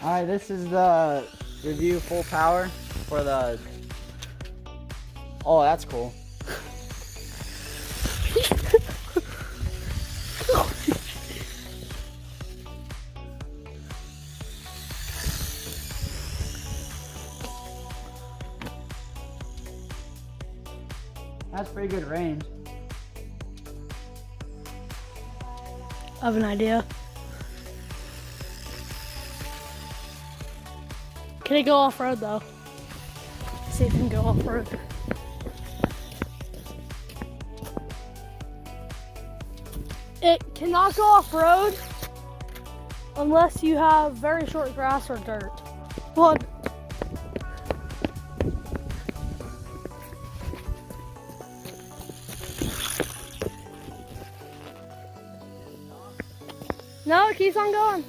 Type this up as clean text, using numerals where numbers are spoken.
Alright, this is the review full power for the... Oh, that's cool. That's pretty good range. I have an idea. Can it go off-road though? See if it can go off-road. It cannot go off-road unless you have very short grass or dirt. Well, no, it keeps on going.